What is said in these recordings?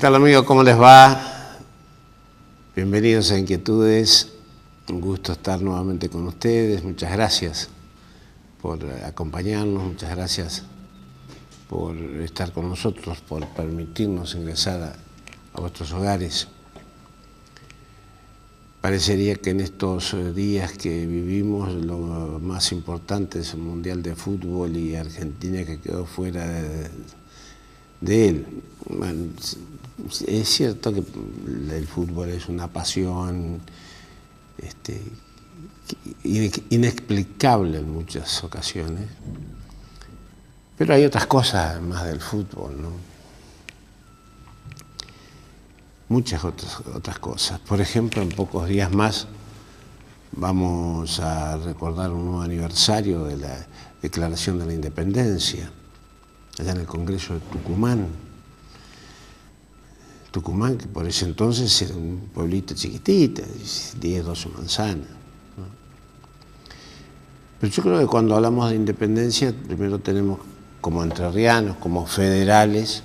tal, amigos? ¿Cómo les va? Bienvenidos a Inquietudes. Un gusto estar nuevamente con ustedes. Muchas gracias por acompañarnos, muchas gracias por estar con nosotros, por permitirnos ingresar a vuestros hogares. Parecería que en estos días que vivimos lo más importante es el Mundial de Fútbol y Argentina que quedó fuera de él. Bueno, es cierto que el fútbol es una pasión inexplicable en muchas ocasiones, pero hay otras cosas además del fútbol, ¿no? Muchas otras cosas. Por ejemplo, en pocos días más vamos a recordar un nuevo aniversario de la Declaración de la Independencia, allá en el Congreso de Tucumán. Tucumán, que por ese entonces era un pueblito chiquitito, 10, 12 manzanas, ¿no? Pero yo creo que cuando hablamos de independencia, primero tenemos, como entrerrianos, como federales,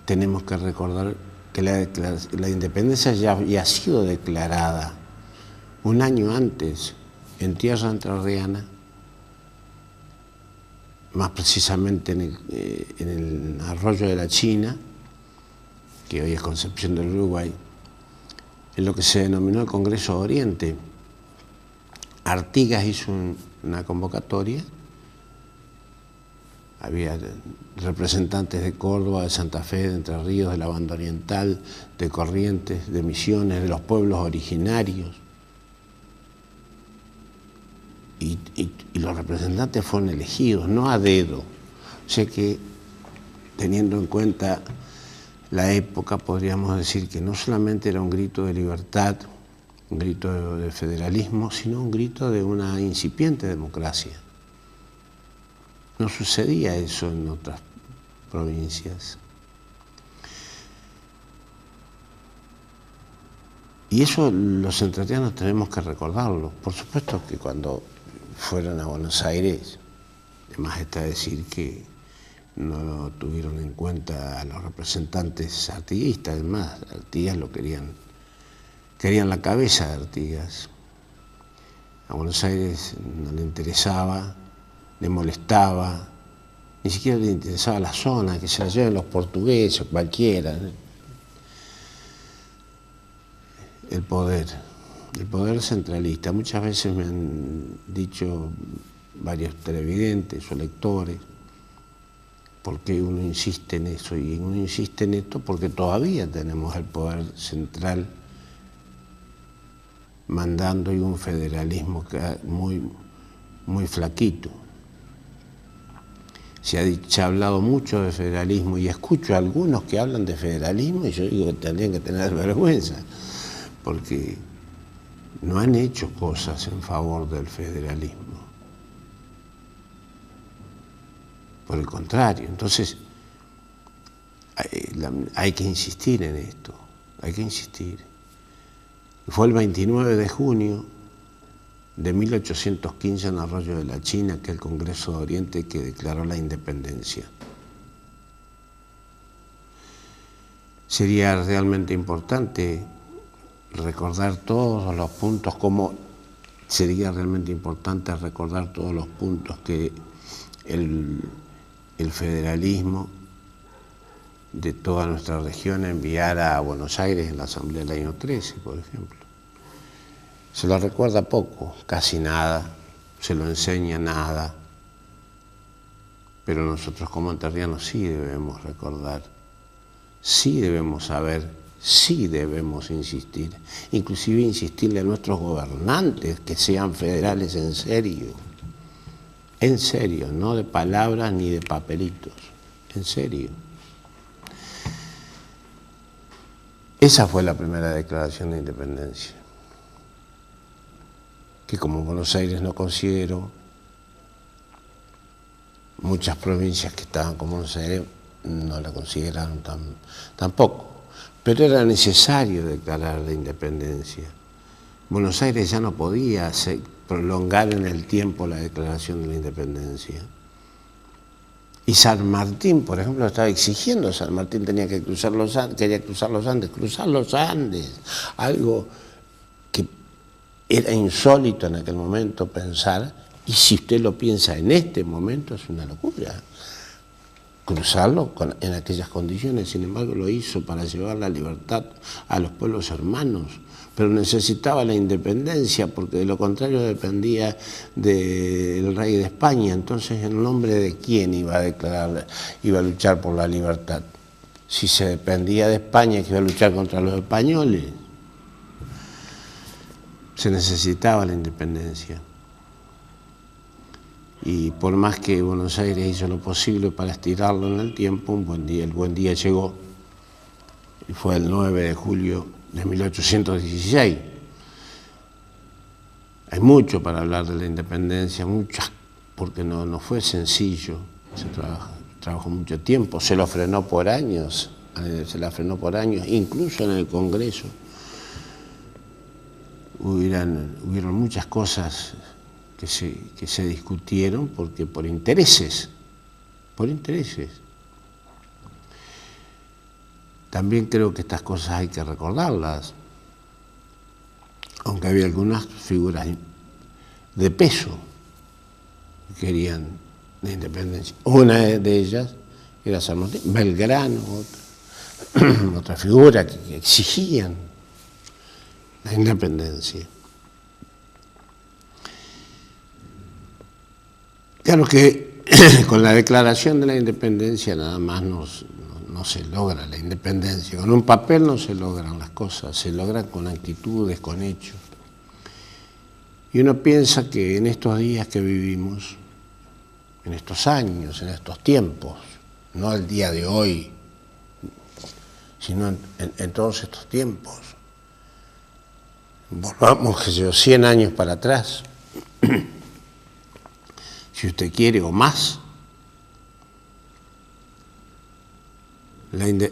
tenemos que recordar que la independencia ya había sido declarada un año antes en tierra entrerriana, más precisamente en el arroyo de la China, que hoy es Concepción del Uruguay, en lo que se denominó el Congreso Oriente. Artigas hizo una convocatoria, había representantes de Córdoba, de Santa Fe, de Entre Ríos, de la Banda Oriental, de Corrientes, de Misiones, de los pueblos originarios. Y los representantes fueron elegidos, no a dedo. O sea que, teniendo en cuenta la época, podríamos decir que no solamente era un grito de libertad, un grito de federalismo, sino un grito de una incipiente democracia. No sucedía eso en otras provincias. Y eso los entrerrianos tenemos que recordarlo. Por supuesto que cuando fueron a Buenos Aires, además está decir que no tuvieron en cuenta a los representantes artiguistas, además, Artigas lo querían la cabeza de Artigas. A Buenos Aires no le interesaba, le molestaba, ni siquiera le interesaba la zona, que se la lleven los portugueses o cualquiera, ¿no? El poder centralista. Muchas veces me han dicho varios televidentes o lectores, ¿por qué uno insiste en eso? Y uno insiste en esto porque todavía tenemos el poder central mandando y un federalismo muy flaquito. Se ha hablado mucho de federalismo y escucho a algunos que hablan de federalismo y yo digo que tendrían que tener vergüenza, porque no han hecho cosas en favor del federalismo. Por el contrario, entonces hay que insistir en esto, hay que insistir. Fue el 29 de junio de 1815 en Arroyo de la China, que el Congreso de Oriente que declaró la independencia. Sería realmente importante recordar todos los puntos, como sería realmente importante recordar todos los puntos que el federalismo de toda nuestra región enviara a Buenos Aires en la Asamblea del año 13, por ejemplo. Se lo recuerda poco, casi nada, se lo enseña nada, pero nosotros como entrerrianos sí debemos recordar, sí debemos saber, sí debemos insistir, inclusive insistirle a nuestros gobernantes que sean federales en serio, no de palabras ni de papelitos, en serio. Esa fue la primera declaración de independencia, que como Buenos Aires no consideró, muchas provincias que estaban con Buenos Aires no la consideraron tampoco, pero era necesario declarar la independencia. Buenos Aires ya no podía prolongar en el tiempo la declaración de la independencia. Y San Martín, por ejemplo, estaba exigiendo, San Martín tenía que cruzar los Andes, quería cruzar los Andes, algo que era insólito en aquel momento pensar, y si usted lo piensa en este momento es una locura. Cruzarlo en aquellas condiciones, sin embargo lo hizo para llevar la libertad a los pueblos hermanos, pero necesitaba la independencia porque de lo contrario dependía del rey de España. Entonces, ¿en nombre de quién iba a luchar por la libertad? Si se dependía de España, que iba a luchar contra los españoles. Se necesitaba la independencia. Y por más que Buenos Aires hizo lo posible para estirarlo en el tiempo, el buen día llegó, y fue el 9 de julio de 1816. Hay mucho para hablar de la independencia, porque no fue sencillo, se trabajó mucho tiempo, se la frenó por años, incluso en el Congreso. Hubieron muchas cosas que se discutieron porque por intereses. También creo que estas cosas hay que recordarlas, aunque había algunas figuras de peso que querían la independencia. Una de ellas era San Martín, Belgrano, otra figura que exigían la independencia. Claro que con la declaración de la independencia nada más no se logra la independencia. Con un papel no se logran las cosas, se logran con actitudes, con hechos. Y uno piensa que en estos días que vivimos, en estos años, en estos tiempos, no el día de hoy, sino en todos estos tiempos, volvamos 100 años para atrás, si usted quiere, o más.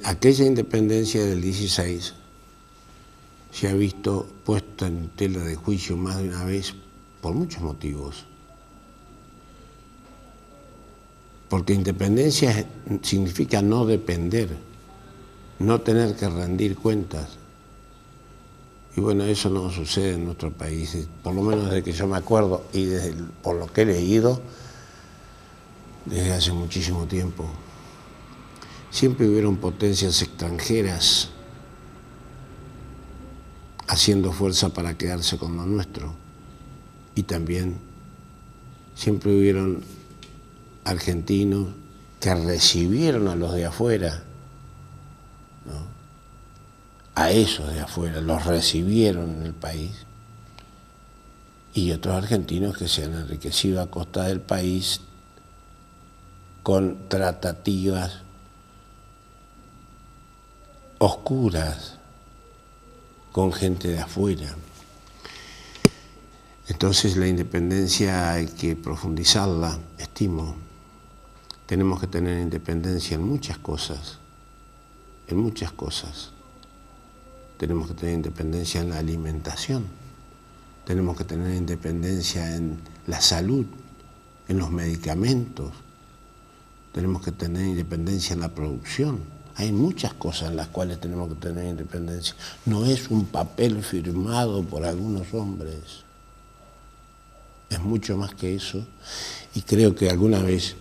Aquella independencia del 16 se ha visto puesta en tela de juicio más de una vez por muchos motivos. Porque independencia significa no depender, no tener que rendir cuentas. Y bueno, eso no sucede en nuestro país, por lo menos desde que yo me acuerdo y por lo que he leído desde hace muchísimo tiempo. Siempre hubieron potencias extranjeras haciendo fuerza para quedarse con lo nuestro. Y también siempre hubieron argentinos que recibieron a los de afuera, ¿no? A esos de afuera, los recibieron en el país. Y otros argentinos que se han enriquecido a costa del país con tratativas oscuras con gente de afuera. Entonces la independencia hay que profundizarla, estimo. Tenemos que tener independencia en muchas cosas, Tenemos que tener independencia en la alimentación, tenemos que tener independencia en la salud, en los medicamentos, tenemos que tener independencia en la producción. Hay muchas cosas en las cuales tenemos que tener independencia. No es un papel firmado por algunos hombres. Es mucho más que eso. Y creo que alguna vez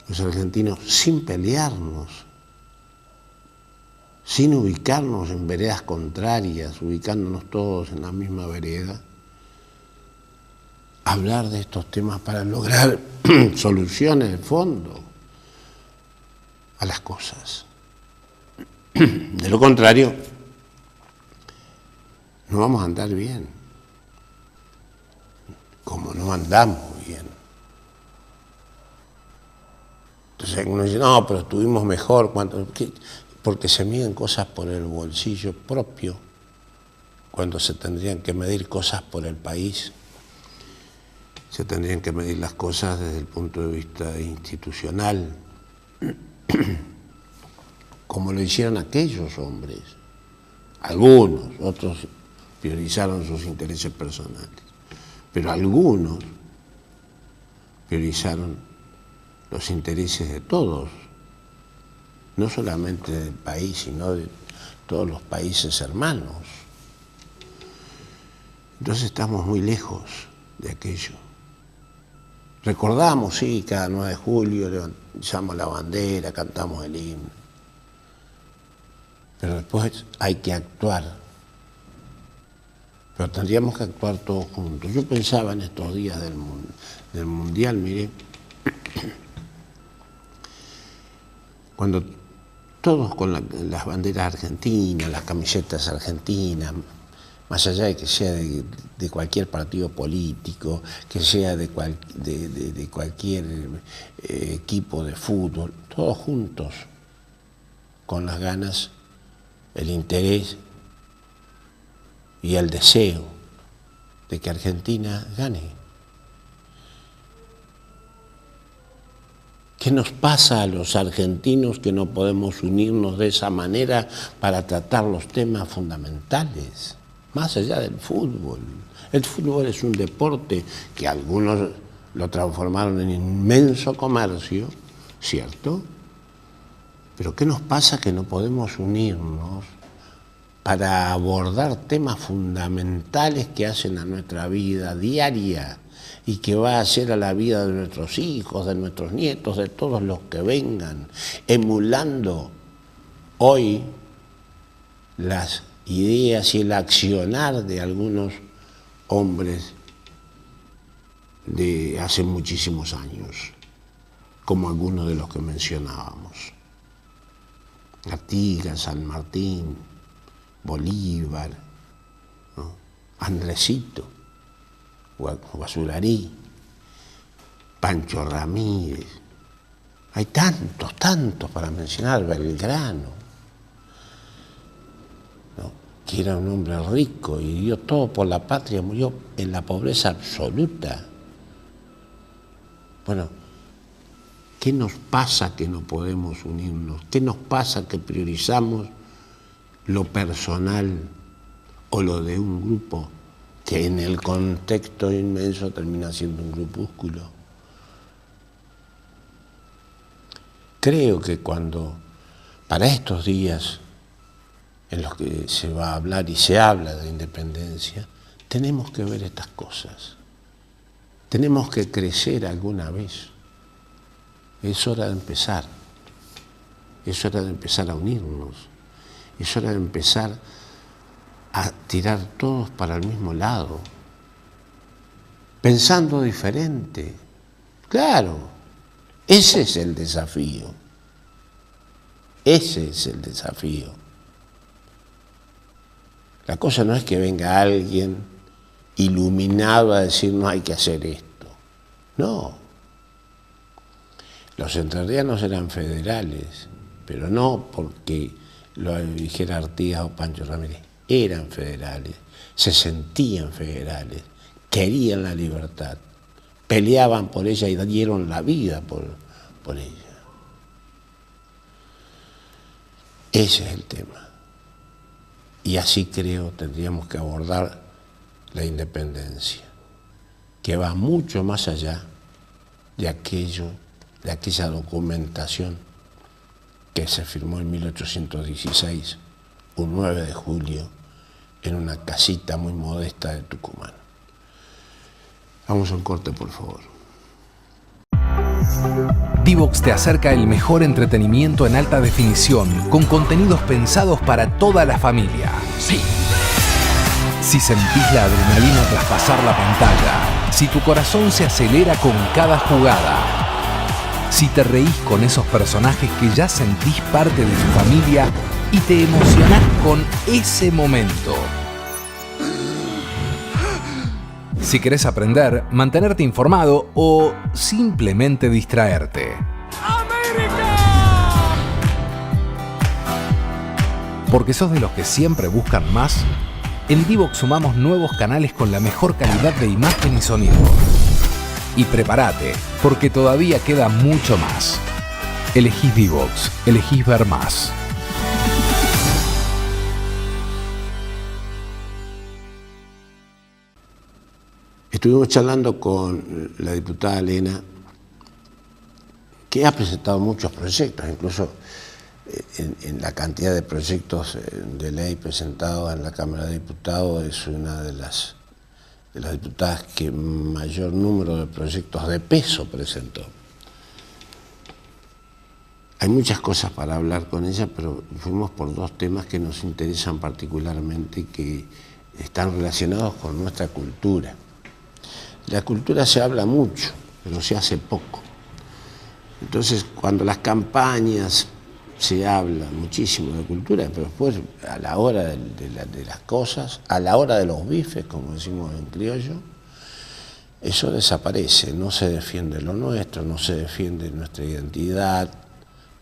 los argentinos, sin pelearnos, sin ubicarnos en veredas contrarias, ubicándonos todos en la misma vereda, hablar de estos temas para lograr soluciones de fondo a las cosas. De lo contrario, no vamos a andar bien, como no andamos bien. Entonces uno dice, no, pero estuvimos mejor, porque se miden cosas por el bolsillo propio, cuando se tendrían que medir cosas por el país. Se tendrían que medir las cosas desde el punto de vista institucional, como lo hicieron aquellos hombres. Algunos, otros priorizaron sus intereses personales, pero algunos priorizaron los intereses de todos, no solamente del país, sino de todos los países hermanos. Entonces estamos muy lejos de aquello. Recordamos, sí, cada 9 de julio levantamos la bandera, cantamos el himno, pero después hay que actuar. Pero tendríamos que actuar todos juntos. Yo pensaba en estos días del Mundial, miré, cuando todos con las banderas argentinas, las camisetas argentinas, más allá de que sea de cualquier partido político, que sea de cualquier equipo de fútbol, todos juntos, con las ganas, el interés y el deseo de que Argentina gane. ¿Qué nos pasa a los argentinos que no podemos unirnos de esa manera para tratar los temas fundamentales? Más allá del fútbol. El fútbol es un deporte que algunos lo transformaron en inmenso comercio, ¿cierto? Pero ¿qué nos pasa que no podemos unirnos para abordar temas fundamentales que hacen a nuestra vida diaria y que va a hacer a la vida de nuestros hijos, de nuestros nietos, de todos los que vengan, emulando hoy las ideas y el accionar de algunos hombres de hace muchísimos años, como algunos de los que mencionábamos? Artigas, San Martín, Bolívar, ¿no? Andresito, Guasularí, Pancho Ramírez. Hay tantos para mencionar, Belgrano, ¿no? Que era un hombre rico y dio todo por la patria, murió en la pobreza absoluta. Bueno, ¿qué nos pasa que no podemos unirnos? ¿Qué nos pasa que priorizamos lo personal o lo de un grupo que en el contexto inmenso termina siendo un grupúsculo? Creo que para estos días en los que se va a hablar y se habla de independencia, tenemos que ver estas cosas. Tenemos que crecer alguna vez. Es hora de empezar. Es hora de empezar a unirnos. Es hora de empezar a tirar todos para el mismo lado. Pensando diferente. Claro, ese es el desafío. Ese es el desafío. La cosa no es que venga alguien iluminado a decirnos hay que hacer esto. No. Los entrerrianos eran federales, pero no porque lo dijera Artigas o Pancho Ramírez. Eran federales, se sentían federales, querían la libertad, peleaban por ella y dieron la vida por ella. Ese es el tema. Y así creo tendríamos que abordar la independencia, que va mucho más allá de aquella documentación que se firmó en 1816, un 9 de julio, en una casita muy modesta de Tucumán. Vamos a un corte, por favor. Divox te acerca el mejor entretenimiento en alta definición, con contenidos pensados para toda la familia. Sí. Si sentís la adrenalina tras pasar la pantalla, si tu corazón se acelera con cada jugada, si te reís con esos personajes que ya sentís parte de tu familia y te emocionás con ese momento. Si querés aprender, mantenerte informado o simplemente distraerte. ¡América! Porque sos de los que siempre buscan más, en Divox sumamos nuevos canales con la mejor calidad de imagen y sonido. Y prepárate, porque todavía queda mucho más. Elegís Divox, elegís ver más. Estuvimos charlando con la diputada Elena que ha presentado muchos proyectos, incluso en la cantidad de proyectos de ley presentados en la Cámara de Diputados, es una de las diputadas que mayor número de proyectos de peso presentó. Hay muchas cosas para hablar con ella, pero fuimos por dos temas que nos interesan particularmente y que están relacionados con nuestra cultura. La cultura se habla mucho, pero se hace poco. Entonces, cuando las campañas se habla muchísimo de cultura, pero después a la hora de las cosas, a la hora de los bifes, como decimos en criollo, eso desaparece, no se defiende lo nuestro, no se defiende nuestra identidad,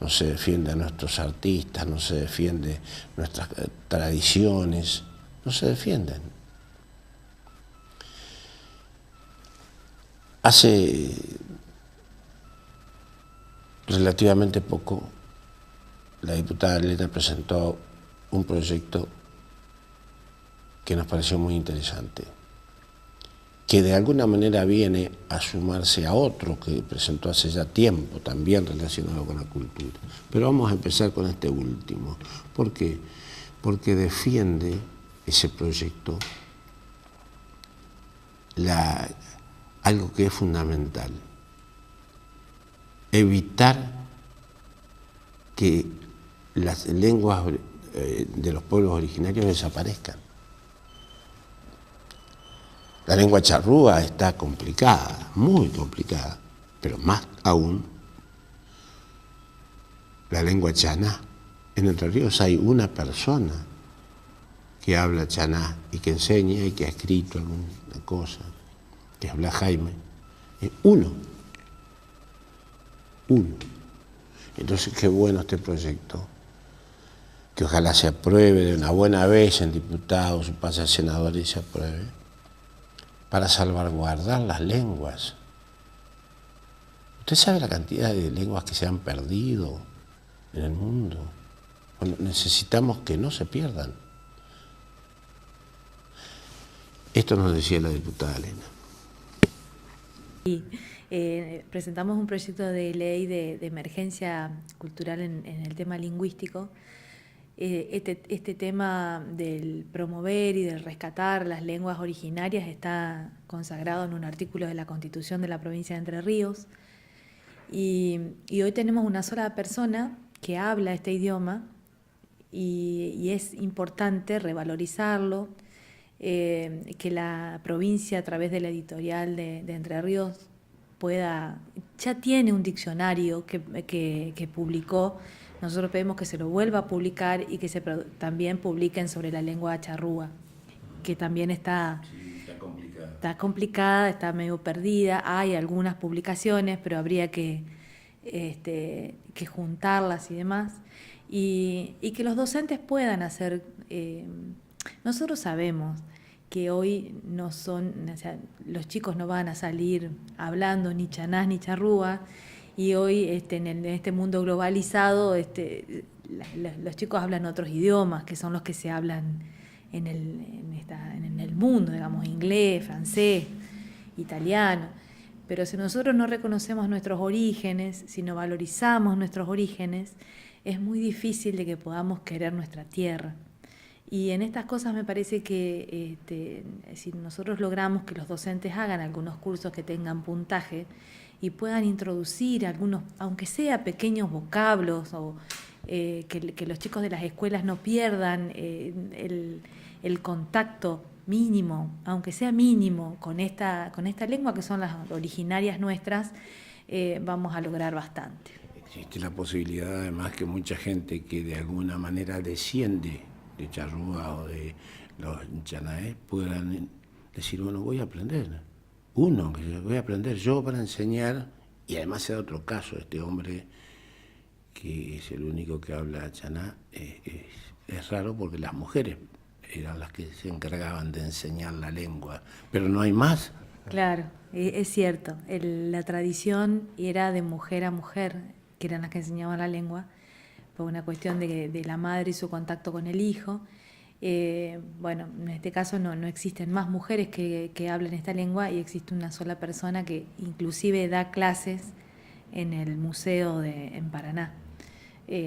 no se defiende a nuestros artistas, no se defiende nuestras tradiciones, no se defienden. Hace relativamente poco, la diputada Elena presentó un proyecto que nos pareció muy interesante, que de alguna manera viene a sumarse a otro que presentó hace ya tiempo, también relacionado con la cultura. Pero vamos a empezar con este último. ¿Por qué? Porque defiende ese proyecto algo que es fundamental: evitar que las lenguas de los pueblos originarios desaparezcan. La lengua charrúa está complicada, muy complicada, pero más aún la lengua chaná. En Entre Ríos hay una persona que habla chaná y que enseña y que ha escrito alguna cosa, que habla Jaime. Uno. Entonces, qué bueno este proyecto, que ojalá se apruebe de una buena vez en diputados, pase a senadores y se apruebe, para salvaguardar las lenguas. ¿Usted sabe la cantidad de lenguas que se han perdido en el mundo? Bueno, necesitamos que no se pierdan. Esto nos decía la diputada Elena. Presentamos un proyecto de ley de emergencia cultural en el tema lingüístico. Este tema del promover y del rescatar las lenguas originarias está consagrado en un artículo de la Constitución de la provincia de Entre Ríos. Y hoy tenemos una sola persona que habla este idioma y es importante revalorizarlo, que la provincia, a través de la editorial de Entre Ríos, ya tiene un diccionario que publicó. Nosotros pedimos que se lo vuelva a publicar y que también publiquen sobre la lengua charrúa, que también está complicada, está medio perdida. Hay algunas publicaciones, pero habría que juntarlas y demás. Y que los docentes puedan hacer. Nosotros sabemos que hoy los chicos no van a salir hablando ni chanás ni charrúa, y hoy en este mundo globalizado los chicos hablan otros idiomas, que son los que se hablan en el mundo, digamos, inglés, francés, italiano. Pero si nosotros no reconocemos nuestros orígenes, si no valorizamos nuestros orígenes, es muy difícil de que podamos querer nuestra tierra. Y en estas cosas me parece que si nosotros logramos que los docentes hagan algunos cursos que tengan puntaje y puedan introducir algunos, aunque sea pequeños vocablos, o que los chicos de las escuelas no pierdan el contacto mínimo, aunque sea mínimo, con esta lengua que son las originarias nuestras, vamos a lograr bastante. Existe la posibilidad, además, que mucha gente que de alguna manera desciende de charrúa o de los chanaés puedan decir: bueno, voy a aprender. Que voy a aprender yo para enseñar. Y además se da otro caso: este hombre que es el único que habla chaná, es raro, porque las mujeres eran las que se encargaban de enseñar la lengua, pero no hay más. Claro, es cierto, la tradición era de mujer a mujer, que eran las que enseñaban la lengua, por una cuestión de la madre y su contacto con el hijo. Bueno, en este caso no existen más mujeres que hablen esta lengua, y existe una sola persona que inclusive da clases en el museo en Paraná.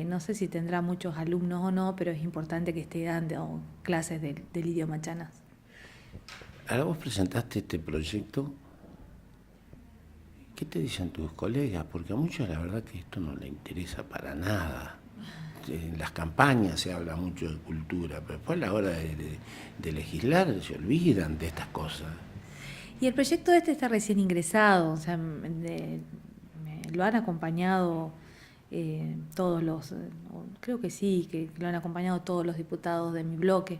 No sé si tendrá muchos alumnos o no, pero es importante que esté dando clases del idioma chanás. Ahora vos presentaste este proyecto, ¿qué te dicen tus colegas? Porque a muchos la verdad que esto no les interesa para nada. En las campañas se habla mucho de cultura, pero después a la hora de legislar se olvidan de estas cosas. Y el proyecto este está recién ingresado, o sea, lo han acompañado todos los, creo que sí, que lo han acompañado todos los diputados de mi bloque.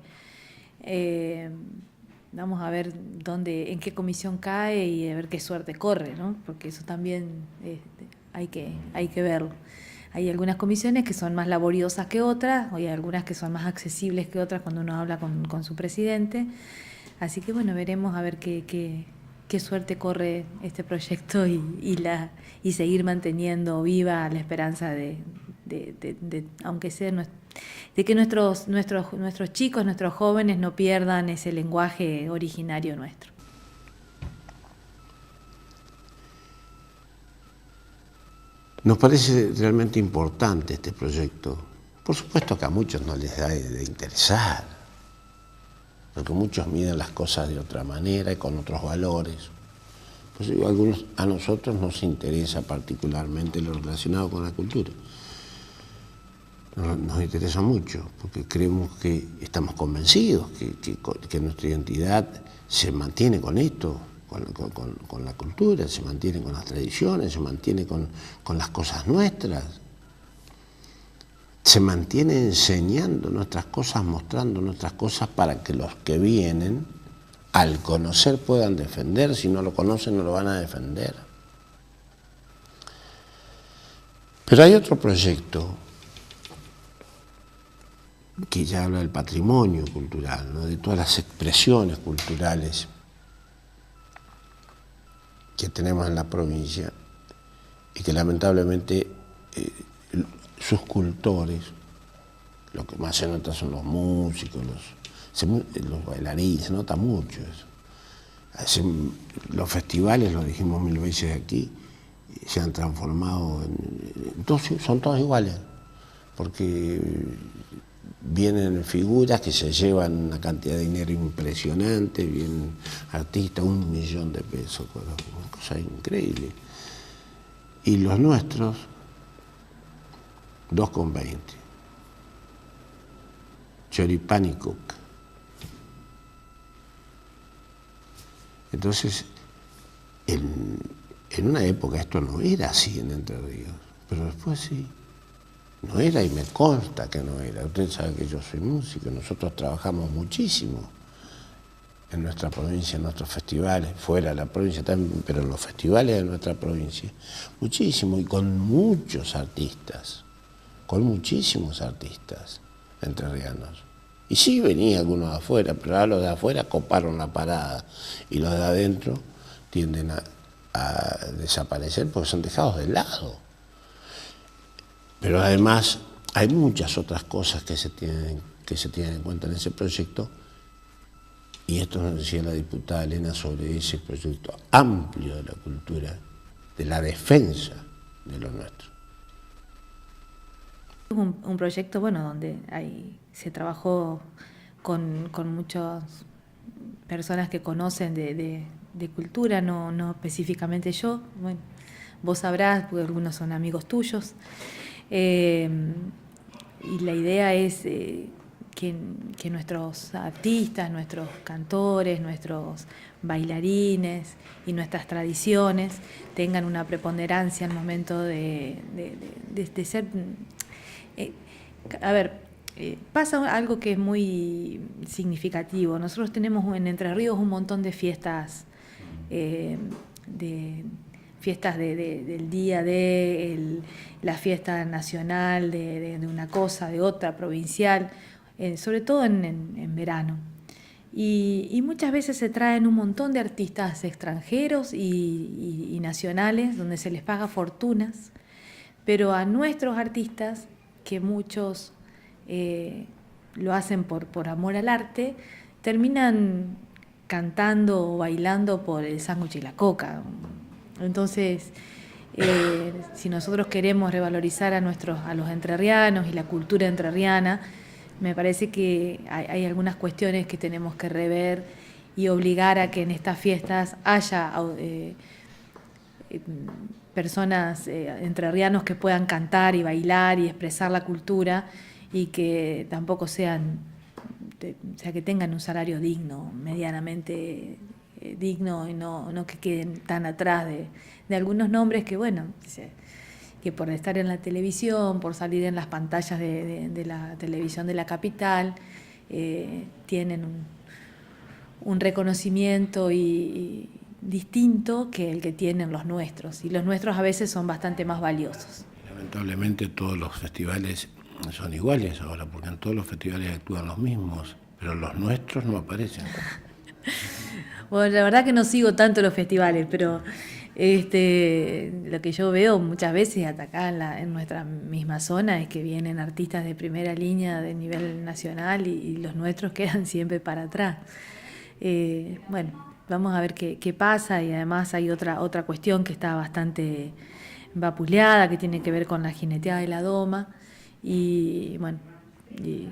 Vamos a ver en qué comisión cae y a ver qué suerte corre, ¿no? Porque eso también hay que verlo. Hay algunas comisiones que son más laboriosas que otras, o hay algunas que son más accesibles que otras cuando uno habla con su presidente. Así que bueno, veremos a ver qué suerte corre este proyecto y seguir manteniendo viva la esperanza de aunque sea de que nuestros chicos, nuestros jóvenes no pierdan ese lenguaje originario nuestro. Nos parece realmente importante este proyecto. Por supuesto que a muchos no les da de interesar, porque muchos miden las cosas de otra manera y con otros valores. Pues a nosotros nos interesa particularmente lo relacionado con la cultura. Nos interesa mucho, porque creemos que estamos convencidos que nuestra identidad se mantiene con esto, con la cultura, se mantiene con las tradiciones, se mantiene con las cosas nuestras, se mantiene enseñando nuestras cosas, mostrando nuestras cosas para que los que vienen, al conocer, puedan defender. Si no lo conocen, no lo van a defender. Pero hay otro proyecto que ya habla del patrimonio cultural, ¿no? De todas las expresiones culturales que tenemos en la provincia y que lamentablemente sus cultores, lo que más se nota son los músicos, los bailarines, se nota mucho eso. Los festivales, lo dijimos mil veces aquí, se han transformado son todos iguales, porque vienen figuras que se llevan una cantidad de dinero impresionante, vienen artistas, 1 millón de pesos, una cosa increíble. Y los nuestros, 2,20. Choripán y coca. Entonces, en una época esto no era así en Entre Ríos, pero después sí. No era, y me consta que no era. Usted sabe que yo soy músico, nosotros trabajamos muchísimo en nuestra provincia, en nuestros festivales, fuera de la provincia también, pero en los festivales de nuestra provincia, muchísimo, y con muchos artistas, con muchísimos artistas entrerrianos. Y sí venía algunos de afuera, pero ahora los de afuera coparon la parada, y los de adentro tienden a desaparecer porque son dejados de lado. Pero además hay muchas otras cosas que se tienen en cuenta en ese proyecto, y esto nos decía la diputada Elena sobre ese proyecto amplio de la cultura, de la defensa de lo nuestro. Un proyecto, bueno, donde se trabajó con muchas personas que conocen de cultura, no específicamente yo, bueno, vos sabrás, porque algunos son amigos tuyos. Y la idea es que nuestros artistas, nuestros cantores, nuestros bailarines y nuestras tradiciones tengan una preponderancia al momento de ser... pasa algo que es muy significativo. Nosotros tenemos en Entre Ríos un montón de fiestas del día la fiesta nacional de una cosa, de otra, provincial, sobre todo en verano. Y muchas veces se traen un montón de artistas extranjeros y nacionales, donde se les paga fortunas, pero a nuestros artistas, que muchos lo hacen por amor al arte, terminan cantando o bailando por el sándwich y la coca. Entonces, Si nosotros queremos revalorizar a los entrerrianos y la cultura entrerriana, me parece que hay algunas cuestiones que tenemos que rever y obligar a que en estas fiestas haya personas entrerrianos que puedan cantar y bailar y expresar la cultura, y que tampoco que tengan un salario digno, medianamente digno, y no que queden tan atrás de algunos nombres que, bueno, que por estar en la televisión, por salir en las pantallas de la televisión de la capital, tienen un reconocimiento y distinto que el que tienen los nuestros, y los nuestros a veces son bastante más valiosos. Lamentablemente todos los festivales son iguales ahora, porque en todos los festivales actúan los mismos, pero los nuestros no aparecen. Bueno, la verdad que no sigo tanto los festivales, pero lo que yo veo muchas veces hasta acá en nuestra misma zona es que vienen artistas de primera línea de nivel nacional y los nuestros quedan siempre para atrás. Bueno, vamos a ver qué pasa, y además hay otra cuestión que está bastante vapuleada, que tiene que ver con la jineteada de la doma, y bueno, y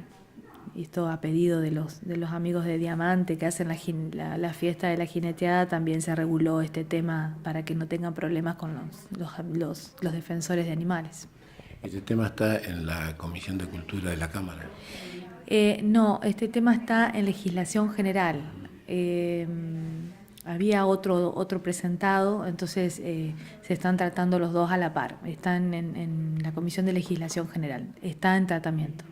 esto a pedido de los amigos de Diamante que hacen la fiesta de la jineteada, también se reguló este tema para que no tengan problemas con los defensores de animales. ¿Este tema está en la Comisión de Cultura de la Cámara? No, este tema está en legislación general. Había otro presentado, entonces se están tratando los dos a la par. Están en la Comisión de Legislación General, está en tratamiento.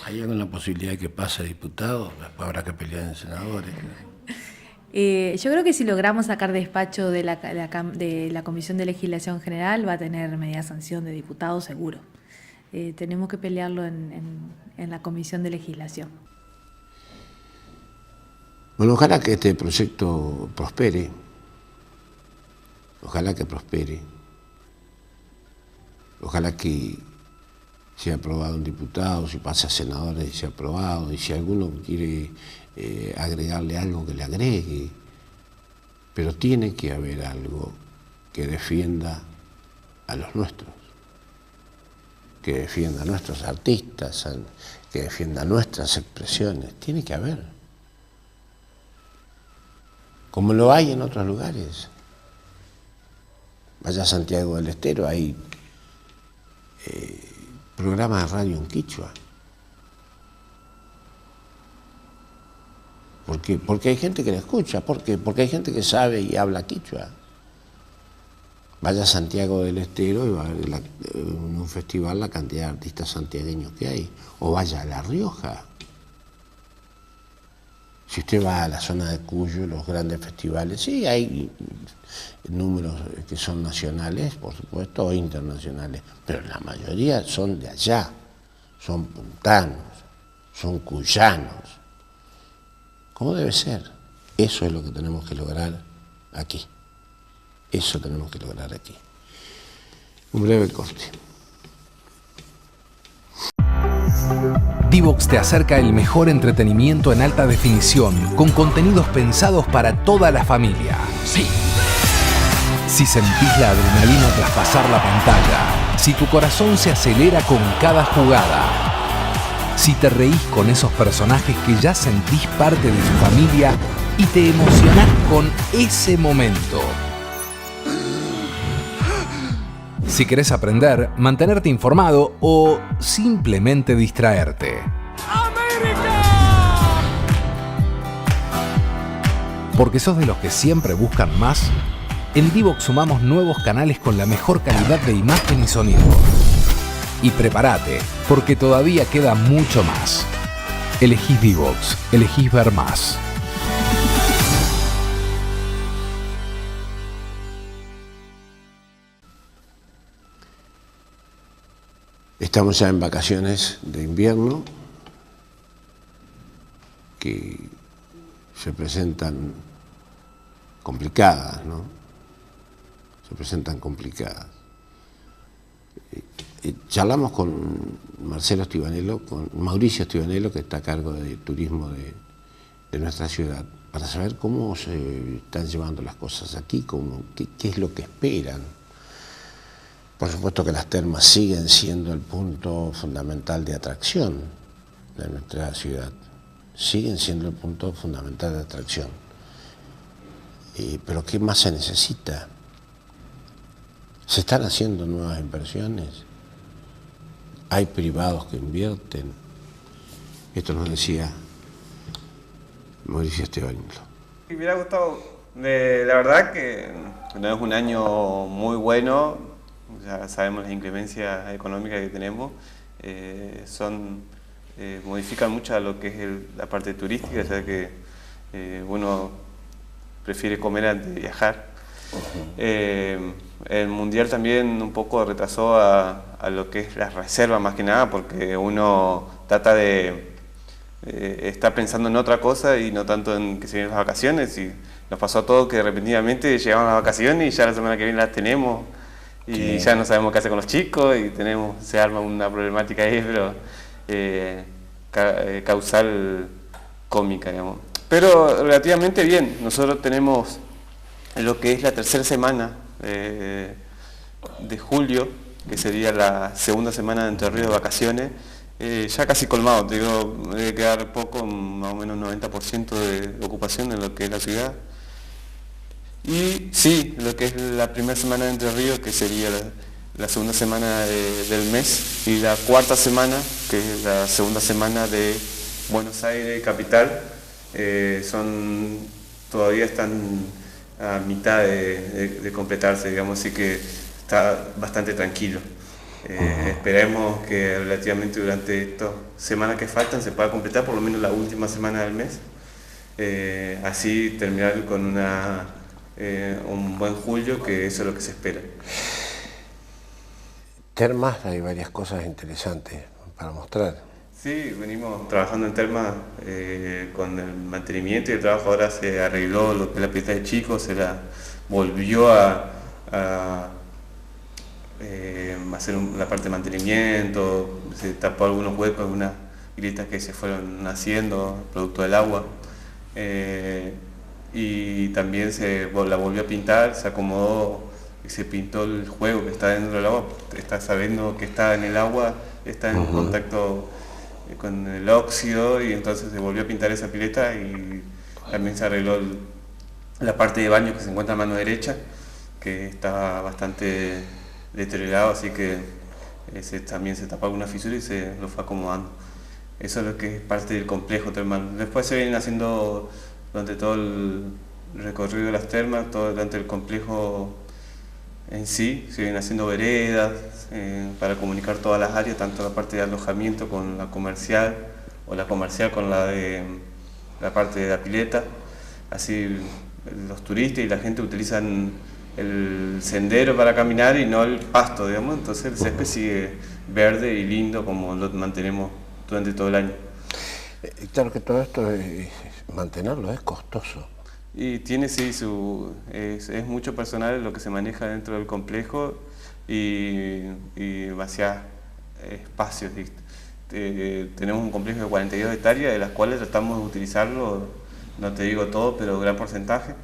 ¿Hay alguna posibilidad de que pase a diputados? Después habrá que pelear en senadores. Yo creo que si logramos sacar despacho de la Comisión de Legislación General, va a tener media sanción de diputados seguro. Tenemos que pelearlo en la Comisión de Legislación. Bueno, ojalá que este proyecto prospere. Ojalá que prospere. Ojalá que sea aprobado en diputados, si pasa a senadores y sea aprobado, y si alguno quiere agregarle algo, que le agregue. Pero tiene que haber algo que defienda a los nuestros, que defienda a nuestros artistas, que defienda nuestras expresiones. Tiene que haber. Como lo hay en otros lugares. Vaya a Santiago del Estero, hay programas de radio en quichua. ¿Por qué? Porque hay gente que la escucha. ¿Por qué? Porque hay gente que sabe y habla quichua. Vaya a Santiago del Estero y va a ver en un festival la cantidad de artistas santiagueños que hay. O vaya a La Rioja. Si usted va a la zona de Cuyo, los grandes festivales, sí, hay números que son nacionales, por supuesto, o internacionales, pero la mayoría son de allá, son puntanos, son cuyanos. ¿Cómo debe ser? Eso es lo que tenemos que lograr aquí. Eso tenemos que lograr aquí. Un breve corte. Divox te acerca el mejor entretenimiento en alta definición, con contenidos pensados para toda la familia. Sí. Si sentís la adrenalina tras pasar la pantalla, si tu corazón se acelera con cada jugada, si te reís con esos personajes que ya sentís parte de tu familia y te emocionás con ese momento. Si querés aprender, mantenerte informado o simplemente distraerte. ¡América! Porque sos de los que siempre buscan más, en Divox sumamos nuevos canales con la mejor calidad de imagen y sonido. Y prepárate, porque todavía queda mucho más. Elegís Divox, elegís ver más. Estamos ya en vacaciones de invierno que se presentan complicadas, ¿no? Se presentan complicadas. Charlamos con Mauricio Estibanelo, que está a cargo de turismo de nuestra ciudad, para saber cómo se están llevando las cosas aquí, qué es lo que esperan. Por supuesto que las termas siguen siendo el punto fundamental de atracción de nuestra ciudad. Siguen siendo el punto fundamental de atracción. Pero ¿qué más se necesita? Se están haciendo nuevas inversiones. Hay privados que invierten. Esto nos decía Mauricio Estebanilo. Me hubiera gustado, la verdad que no es un año muy bueno, ya sabemos las inclemencias económicas que tenemos, modifican mucho a lo que es la parte turística, ya que uno prefiere comer antes de viajar. El mundial también un poco retrasó a lo que es la reserva más que nada, porque uno trata de estar pensando en otra cosa y no tanto en que se vienen las vacaciones. Y nos pasó a todos que repentinamente llegaban las vacaciones y ya la semana que viene las tenemos y ya no sabemos qué hacer con los chicos y se arma una problemática ahí, pero causal cómica, digamos. Pero relativamente bien. Nosotros tenemos lo que es la tercera semana de julio, que sería la segunda semana de Entre Ríos de vacaciones, ya casi colmado, te digo, debe quedar poco, más o menos 90% de ocupación en lo que es la ciudad. Y sí, lo que es la primera semana de Entre Ríos, que sería la segunda semana del mes, y la cuarta semana, que es la segunda semana de Buenos Aires, capital, todavía están a mitad de completarse, digamos, así que está bastante tranquilo. Esperemos que relativamente durante estas semanas que faltan se pueda completar por lo menos la última semana del mes, así terminar con un buen julio, que eso es lo que se espera. Termas, hay varias cosas interesantes para mostrar. Sí, venimos trabajando en termas con el mantenimiento y el trabajo. Ahora se arregló lo que es la pileta de chicos, se la volvió a hacer la parte de mantenimiento, se tapó algunos huecos, algunas grietas que se fueron haciendo producto del agua, y también la volvió a pintar, se acomodó y se pintó el juego que está dentro del agua. Está sabiendo que está en el agua, está en contacto con el óxido, y entonces se volvió a pintar esa pileta, y también se arregló la parte de baño que se encuentra a mano derecha, que está bastante deteriorado, así que también se tapó alguna fisura y se lo fue acomodando. Eso es lo que es parte del complejo termal. Después se vienen haciendo durante todo el recorrido de las termas, todo durante el complejo en sí, se vienen haciendo veredas para comunicar todas las áreas, tanto la parte de alojamiento con la comercial, o la comercial con la parte de la pileta. Así los turistas y la gente utilizan el sendero para caminar y no el pasto, digamos. Entonces el césped sigue verde y lindo, como lo mantenemos durante todo el año. Claro que todo esto mantenerlo es costoso. Y tiene, sí, es mucho personal lo que se maneja dentro del complejo, y demasiados espacios. Tenemos un complejo de 42 hectáreas, de las cuales tratamos de utilizarlo, no te digo todo, pero gran porcentaje,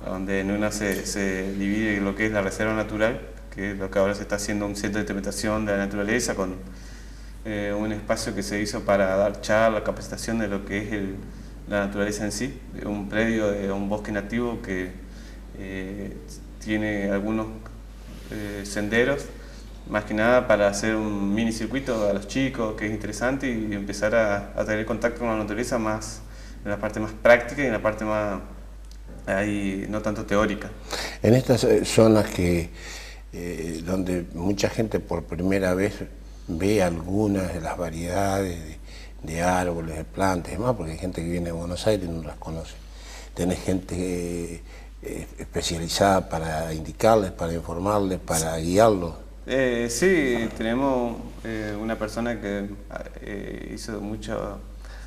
donde en una se divide lo que es la reserva natural, que es lo que ahora se está haciendo un centro de interpretación de la naturaleza, con un espacio que se hizo para dar charla, capacitación de lo que es la naturaleza en sí, un predio de un bosque nativo que tiene algunos senderos, más que nada para hacer un mini circuito a los chicos, que es interesante, y empezar a tener contacto con la naturaleza más en la parte más práctica y en la parte más no tanto teórica. En estas zonas donde mucha gente por primera vez ve algunas de las variedades de árboles, de plantas y demás, porque hay gente que viene de Buenos Aires y no las conoce. Tenés gente especializada para indicarles, para informarles, para guiarlos. Sí, tenemos una persona que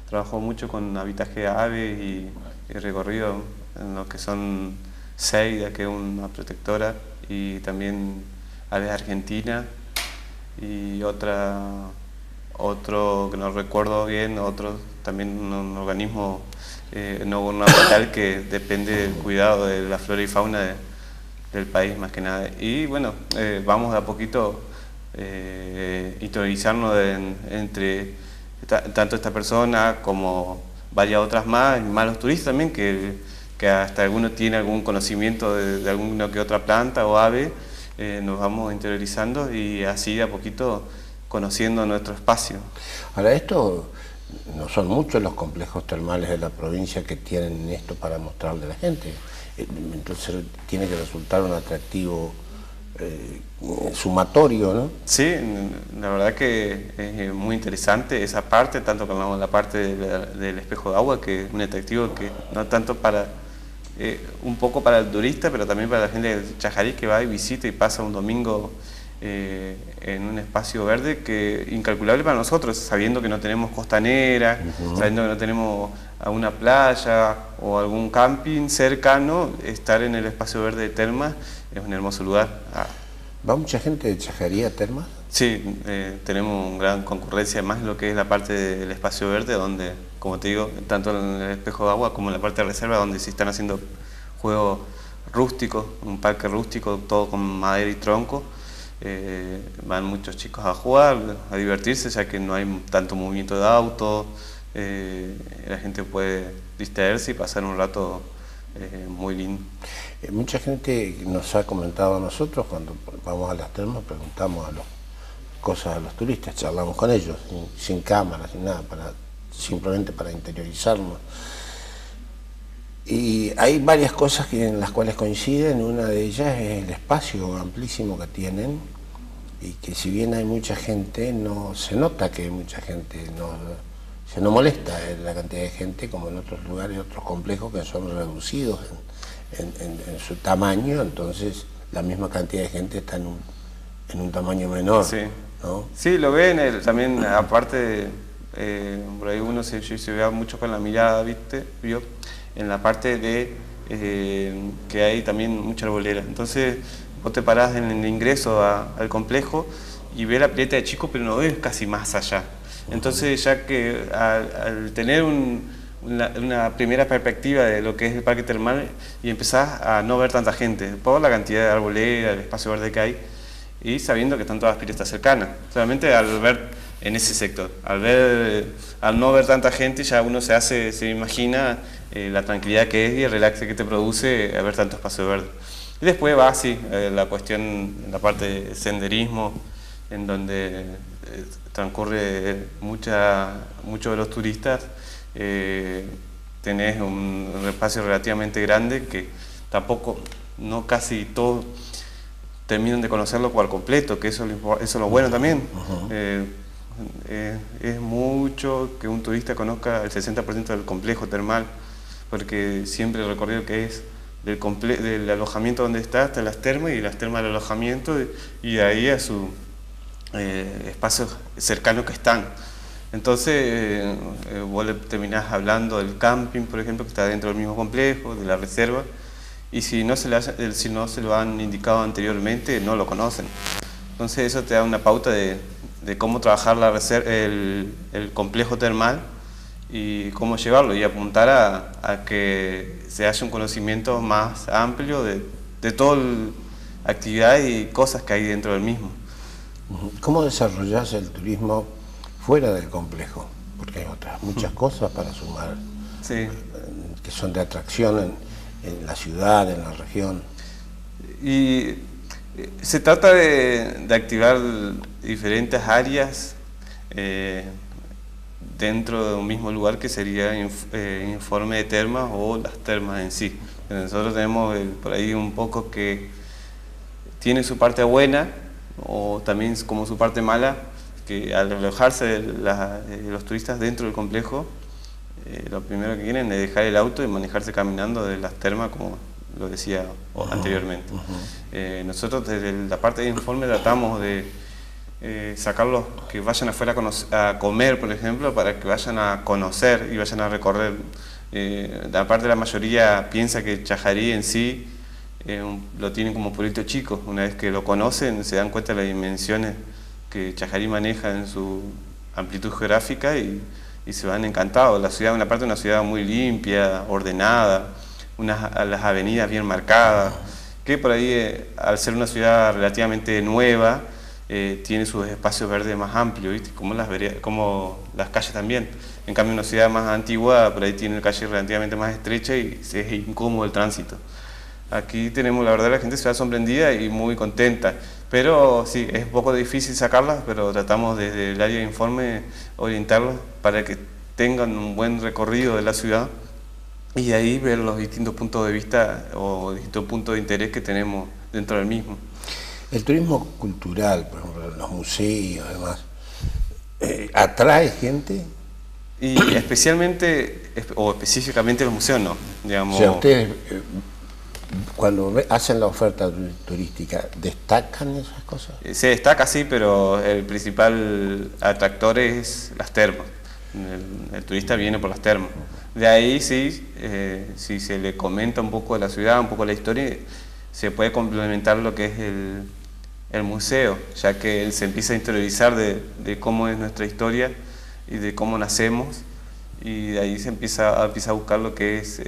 trabajó mucho con avitaje de aves y recorrido en lo que son Seida, que es una protectora, y también aves argentinas, y otro que no recuerdo bien, también un organismo no gubernamental que depende del cuidado de la flora y fauna del país más que nada. Y bueno, vamos de a poquito interiorizarnos entre tanto esta persona como varias otras más, y más los turistas también, que hasta alguno tiene algún conocimiento de alguna que otra planta o ave, nos vamos interiorizando y así de a poquito conociendo nuestro espacio. Ahora, esto no son muchos los complejos termales de la provincia que tienen esto para mostrarle a la gente, entonces tiene que resultar un atractivo sumatorio, ¿no? Sí, la verdad que es muy interesante esa parte, tanto con la parte del espejo de agua, que es un atractivo que no tanto para, un poco para el turista, pero también para la gente de Chajarí que va y visita y pasa un domingo en un espacio verde que incalculable para nosotros, sabiendo que no tenemos costanera, sabiendo que no tenemos alguna playa o algún camping cercano, estar en el espacio verde de Termas es un hermoso lugar. ¿Va mucha gente de Chajarí a Termas? Sí, tenemos una gran concurrencia, más lo que es la parte del espacio verde, donde, como te digo, tanto en el espejo de agua como en la parte de reserva, donde se están haciendo juegos rústicos, un parque rústico, todo con madera y tronco. Van muchos chicos a jugar, a divertirse, ya que no hay tanto movimiento de autos, la gente puede distraerse y pasar un rato muy lindo. Mucha gente nos ha comentado a nosotros, cuando vamos a las termas, preguntamos cosas a los turistas, charlamos con ellos, sin cámaras, sin nada, simplemente para interiorizarnos. Y hay varias cosas en las cuales coinciden, una de ellas es el espacio amplísimo que tienen, y que si bien hay mucha gente, no se nota que hay mucha gente, no molesta la cantidad de gente como en otros lugares, otros complejos que son reducidos en su tamaño, entonces la misma cantidad de gente está en un tamaño menor. Sí, ¿no? Sí, lo ven también, aparte, por ahí uno se ve mucho con la mirada, ¿viste? ¿Vio? En la parte de que hay también mucha arbolera. Entonces vos te parás en el ingreso al complejo y ves la pileta de Chico, pero no ves casi más allá. Entonces ya que al tener una primera perspectiva de lo que es el parque termal y empezás a no ver tanta gente, por la cantidad de arbolera, el espacio verde que hay, y sabiendo que están todas las piletas cercanas. Solamente al ver en ese sector, al no ver tanta gente, ya uno se imagina la tranquilidad que es y el relax que te produce al ver tanto espacio verde. Y después va así, la cuestión, la parte de senderismo, en donde transcurre muchos de los turistas, tenés un espacio relativamente grande que tampoco, no casi todos terminan de conocerlo por completo, que eso es lo bueno también. Es mucho que un turista conozca el 60% del complejo termal, porque siempre el recorrido que es del alojamiento donde está hasta las termas, y las termas del alojamiento, y de ahí a sus espacios cercanos que están. Entonces vos le terminás hablando del camping, por ejemplo, que está dentro del mismo complejo, de la reserva, y si no se lo han indicado anteriormente, no lo conocen. Entonces eso te da una pauta de cómo trabajar el complejo termal y cómo llevarlo, y apuntar a que se haya un conocimiento más amplio de todas las actividades y cosas que hay dentro del mismo. ¿Cómo desarrollás el turismo fuera del complejo? Porque hay muchas cosas para sumar, sí, que son de atracción en la ciudad, en la región. Y se trata de activar diferentes áreas dentro de un mismo lugar, que sería Informe de Termas o las termas en sí. Nosotros tenemos por ahí un poco que tiene su parte buena, o también como su parte mala, que al alojarse los turistas dentro del complejo, lo primero que quieren es dejar el auto y manejarse caminando de las termas, como lo decía anteriormente. Nosotros desde la parte de Informe tratamos de sacarlos que vayan afuera a comer, por ejemplo, para que vayan a conocer y vayan a recorrer. Aparte, la mayoría piensa que Chajarí en sí lo tienen como pueblito chico. Una vez que lo conocen, se dan cuenta de las dimensiones que Chajarí maneja en su amplitud geográfica, y se van encantados. La ciudad, una parte de una ciudad muy limpia, ordenada, las avenidas bien marcadas, que por ahí, al ser una ciudad relativamente nueva, tiene sus espacios verdes más amplios, ¿viste? Como las calles también. En cambio, una ciudad más antigua, por ahí tiene calles relativamente más estrechas y es incómodo el tránsito. Aquí tenemos, la verdad, la gente se va sorprendida y muy contenta. Pero sí, es un poco difícil sacarlas, pero tratamos desde el área de informe orientarlos para que tengan un buen recorrido de la ciudad y de ahí ver los distintos puntos de vista o distintos puntos de interés que tenemos dentro del mismo. El turismo cultural, por ejemplo, los museos, además, ¿atrae gente? Y especialmente, o específicamente los museos no, digamos. O sea, ustedes, cuando hacen la oferta turística, ¿destacan esas cosas? Se destaca, sí, pero el principal atractor es las termas. El turista viene por las termas. De ahí sí, si se le comenta un poco de la ciudad, un poco de la historia, se puede complementar lo que es el museo, ya que él se empieza a interiorizar de cómo es nuestra historia y de cómo nacemos, y de ahí se empieza a buscar lo que es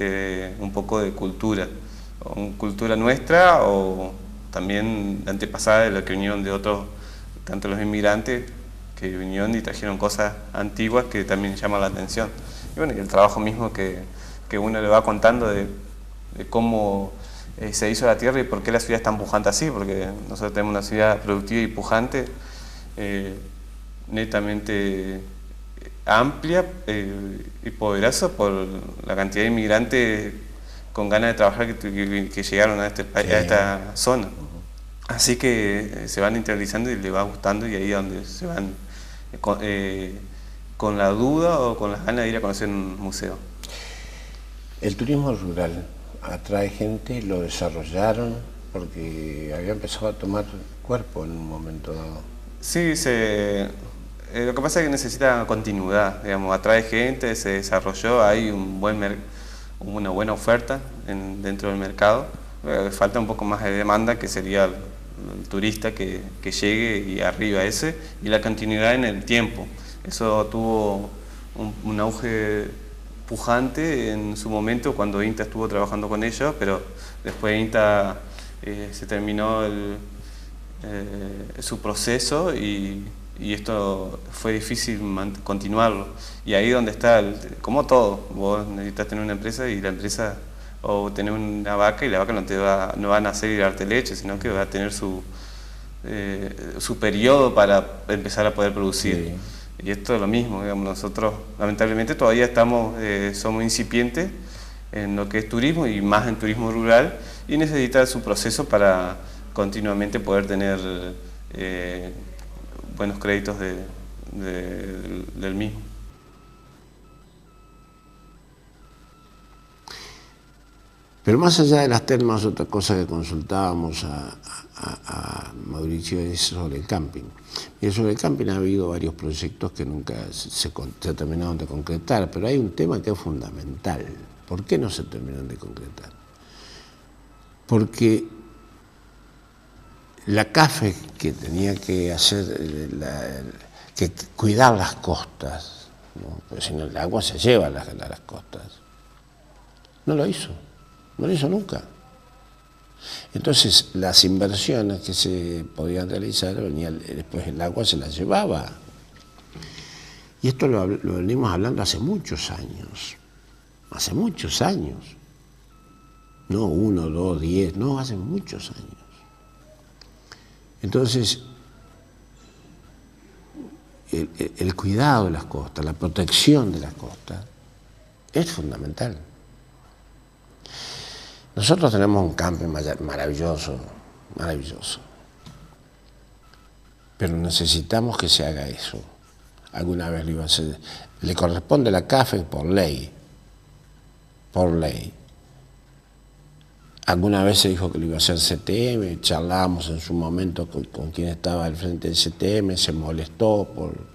un poco de cultura nuestra o también antepasada de lo que vinieron de otros, tanto los inmigrantes que vinieron y trajeron cosas antiguas que también llaman la atención. Y bueno, y el trabajo mismo que uno le va contando de cómo se hizo la tierra y por qué la ciudad es tan pujante así, porque nosotros tenemos una ciudad productiva y pujante, netamente amplia y poderosa por la cantidad de inmigrantes con ganas de trabajar que llegaron a esta zona. Así que se van interiorizando y les va gustando, y ahí es donde se van con la duda o con las ganas de ir a conocer un museo. El turismo rural atrae gente, lo desarrollaron porque había empezado a tomar cuerpo en un momento dado. Sí, lo que pasa es que necesita continuidad, digamos, atrae gente, se desarrolló, hay una buena oferta dentro del mercado, falta un poco más de demanda, que sería el turista que llegue y arriba ese, y la continuidad en el tiempo. Eso tuvo un auge pujante en su momento cuando INTA estuvo trabajando con ellos, pero después de INTA se terminó su proceso y esto fue difícil continuarlo. Y ahí donde está, como todo, vos necesitas tener una empresa y la empresa, o tener una vaca, y la vaca no va a nacer y darte leche, sino que va a tener su periodo para empezar a poder producir. Sí. Y esto es lo mismo, digamos, nosotros lamentablemente todavía somos incipientes en lo que es turismo y más en turismo rural, y necesita su proceso para continuamente poder tener buenos créditos del mismo. Pero más allá de las termas, otra cosa que consultábamos a Mauricio es sobre el camping. Y sobre el camping ha habido varios proyectos que nunca se terminaron de concretar, pero hay un tema que es fundamental. ¿Por qué no se terminaron de concretar? Porque la CAFE, que tenía que hacer, que cuidar las costas, ¿no? Porque si no el agua se lleva a las costas, no lo hizo. No lo hizo nunca. Entonces, las inversiones que se podían realizar, después el agua se las llevaba. Y esto lo venimos hablando hace muchos años. Hace muchos años. No 1, 2, 10, no, hace muchos años. Entonces, el cuidado de las costas, la protección de las costas, es fundamental. Nosotros tenemos un camping maravilloso, maravilloso, pero necesitamos que se haga eso. Alguna vez lo iba a hacer. Le corresponde a la CAFE por ley, Alguna vez se dijo que lo iba a hacer CTM, charlábamos en su momento con quien estaba al frente del CTM, se molestó por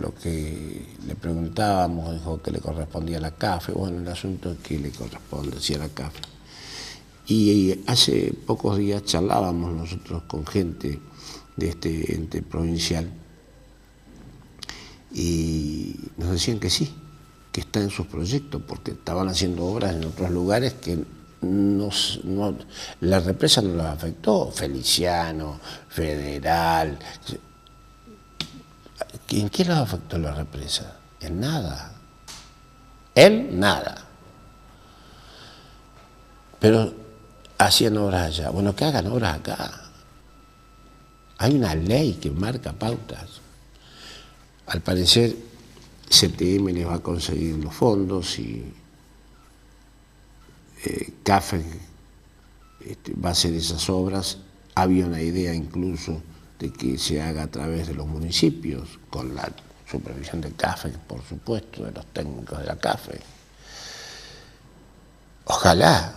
lo que le preguntábamos, dijo que le correspondía a la CAFE. Bueno, el asunto es que le corresponde, sí, a la CAFE. Y hace pocos días charlábamos nosotros con gente de este ente provincial y nos decían que sí, que está en sus proyectos, porque estaban haciendo obras en otros lugares que la represa no los afectó, Feliciano, Federal. ¿En qué los afectó la represa? En nada. Él, nada. Pero hacían obras allá. Bueno, que hagan obras acá. Hay una ley que marca pautas. Al parecer, CTM les va a conseguir los fondos y CAFE va a hacer esas obras. Había una idea incluso de que se haga a través de los municipios, con la supervisión de CAFE, por supuesto, de los técnicos de la CAFE. Ojalá.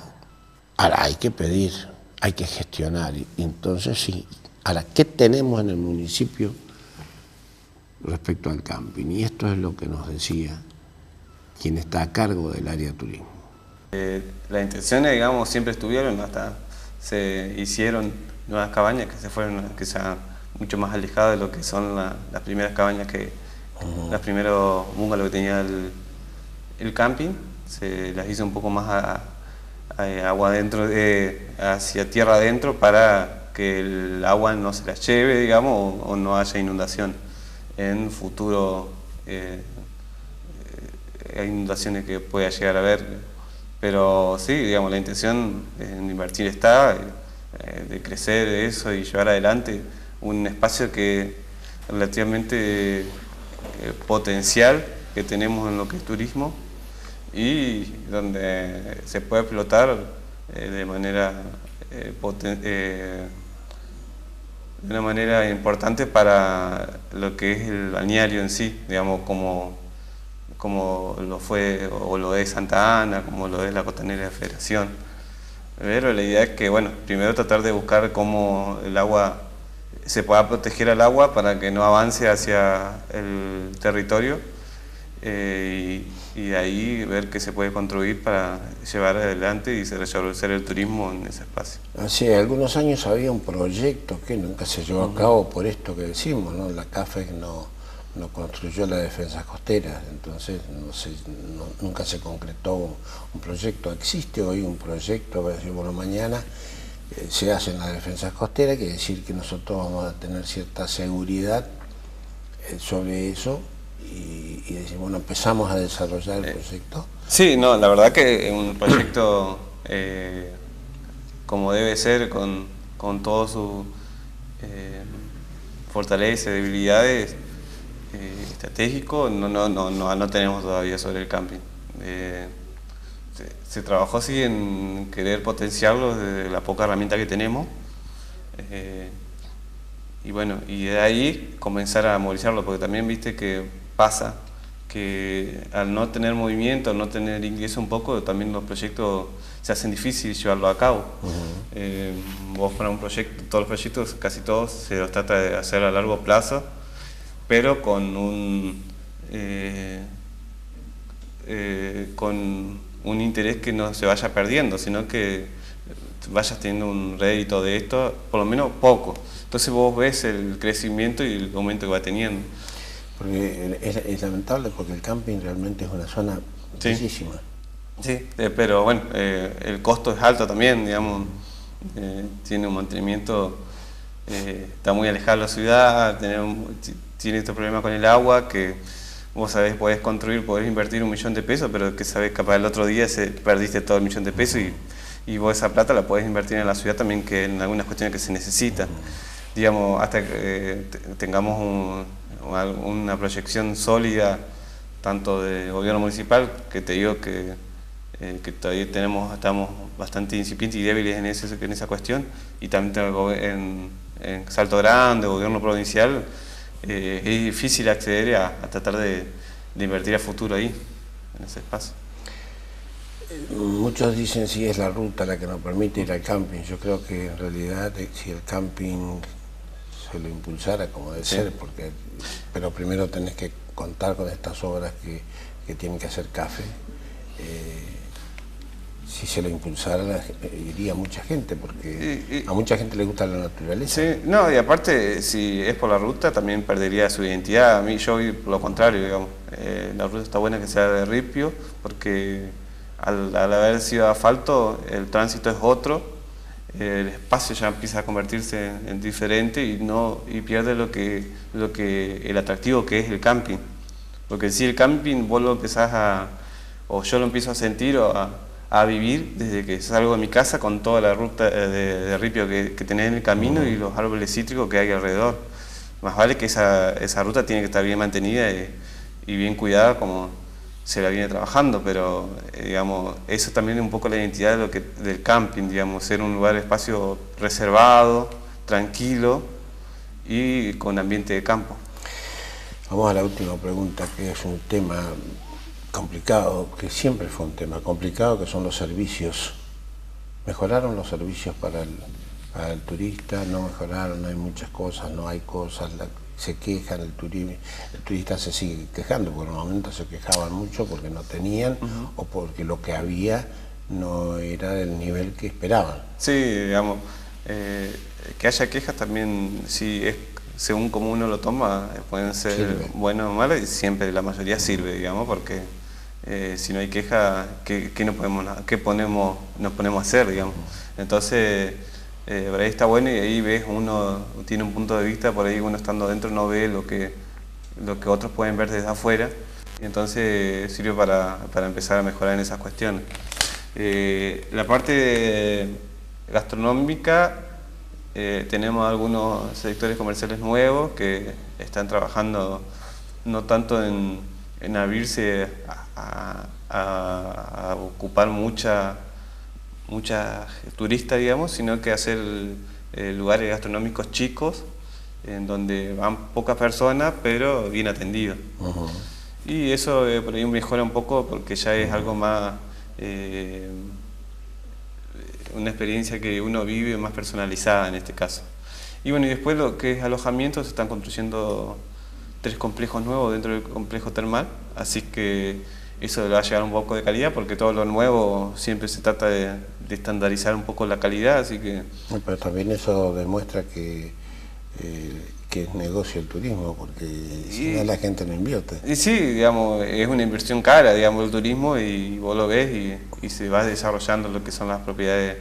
Ahora hay que pedir, hay que gestionar. Y entonces sí. Ahora, ¿qué tenemos en el municipio respecto al camping? Y esto es lo que nos decía quien está a cargo del área de turismo. Las intenciones, digamos, siempre estuvieron, hasta se hicieron nuevas cabañas que se fueron, que sean mucho más alejadas de lo que son las primeras cabañas los primeros bungalows que tenía el camping. Se las hizo un poco más agua adentro, hacia tierra adentro, para que el agua no se la lleve, digamos, o no haya inundación. En futuro hay inundaciones que pueda llegar a haber, pero sí, digamos, la intención en invertir está, de crecer eso y llevar adelante un espacio que relativamente potencial que tenemos en lo que es turismo, y donde se puede explotar de una manera importante para lo que es el balneario en sí, digamos, como lo fue o lo es Santa Ana, como lo es la Costanera de Federación. Pero la idea es que, bueno, primero tratar de buscar cómo el agua se pueda proteger al agua para que no avance hacia el territorio, y de ahí ver qué se puede construir para llevar adelante y desarrollar el turismo en ese espacio. Hace algunos años había un proyecto que nunca se llevó a cabo por esto que decimos, ¿no? La CAFE no construyó las defensas costeras, entonces nunca se concretó un proyecto. Existe hoy un proyecto, voy a decir, bueno, mañana se hacen las defensas costeras, quiere decir que nosotros vamos a tener cierta seguridad sobre eso, y decir, bueno, empezamos a desarrollar el proyecto. Sí, no, la verdad que es un proyecto como debe ser, con todas sus fortalezas y debilidades, estratégico, no tenemos todavía sobre el camping. Se trabajó así en querer potenciarlo desde la poca herramienta que tenemos, y bueno, y de ahí comenzar a movilizarlo, porque también viste que pasa que al no tener movimiento, al no tener ingreso un poco, también los proyectos se hacen difíciles llevarlo a cabo. Vos para un proyecto, todos los proyectos, casi todos, se los trata de hacer a largo plazo, pero con un interés que no se vaya perdiendo, sino que vayas teniendo un rédito de esto, por lo menos poco. Entonces vos ves el crecimiento y el aumento que va teniendo. Porque es lamentable, porque el camping realmente es una zona bellísima. Sí, pero bueno, el costo es alto también, digamos, tiene un mantenimiento, está muy alejado de la ciudad, tiene estos problemas con el agua, que vos sabés, podés construir, podés invertir 1 millón de pesos, pero que sabés, capaz el otro día perdiste todo el 1 millón de pesos, y vos esa plata la podés invertir en la ciudad también, que en algunas cuestiones que se necesitan. Digamos, hasta que tengamos una proyección sólida, tanto de gobierno municipal, que te digo que todavía estamos bastante incipientes y débiles en esa cuestión, y también en Salto Grande, gobierno provincial, es difícil acceder a tratar de invertir a futuro ahí, en ese espacio. Muchos dicen si es la ruta la que nos permite ir al camping. Yo creo que en realidad si el camping se lo impulsara como debe ser, pero primero tenés que contar con estas obras que tienen que hacer CAFE. Si se lo impulsara, iría mucha gente, porque a mucha gente le gusta la naturaleza. Sí, no, y aparte, si es por la ruta, también perdería su identidad. A mí, yo vi por lo contrario, digamos. La ruta está buena que sea de ripio, porque al haber sido asfalto, el tránsito es otro, el espacio ya empieza a convertirse en diferente y pierde lo que el atractivo que es el camping. Porque si el camping vos lo empezás o yo lo empiezo a sentir o a vivir desde que salgo de mi casa con toda la ruta de ripio que tenés en el camino y los árboles cítricos que hay alrededor. Más vale que esa ruta tiene que estar bien mantenida y bien cuidada como se la viene trabajando, pero digamos, eso también es un poco la identidad del camping, digamos, ser un lugar, espacio reservado, tranquilo y con ambiente de campo. Vamos a la última pregunta, que es un tema complicado, que siempre fue un tema complicado, que son los servicios. ¿Mejoraron los servicios para el turista? ¿No mejoraron? Hay muchas cosas, no hay cosas, se quejan, el turista se sigue quejando, porque en un momento se quejaban mucho porque no tenían o porque lo que había no era del nivel que esperaban. Sí, digamos, que haya quejas también, sí, es según como uno lo toma, pueden ser buenas o malas, y siempre la mayoría sirve, digamos, porque si no hay queja, ¿qué nos ponemos a hacer, digamos? Entonces, por ahí está bueno y ahí ves, uno tiene un punto de vista, por ahí uno estando dentro no ve lo que otros pueden ver desde afuera, y entonces sirve para empezar a mejorar en esas cuestiones. La parte gastronómica, tenemos algunos sectores comerciales nuevos que están trabajando no tanto en abrirse a ocupar mucha turista, digamos, sino que hacer lugares gastronómicos chicos en donde van pocas personas pero bien atendidos. Y eso por ahí mejora un poco porque ya es algo más, una experiencia que uno vive más personalizada en este caso. Y bueno, y después lo que es alojamiento, se están construyendo 3 complejos nuevos dentro del complejo termal, así que eso le va a llegar un poco de calidad, porque todo lo nuevo siempre se trata de estandarizar un poco la calidad, así que... Pero también eso demuestra que es negocio el turismo, porque si no la gente no invierte. Y sí, digamos, es una inversión cara, digamos, el turismo, y vos lo ves y se va desarrollando lo que son las propiedades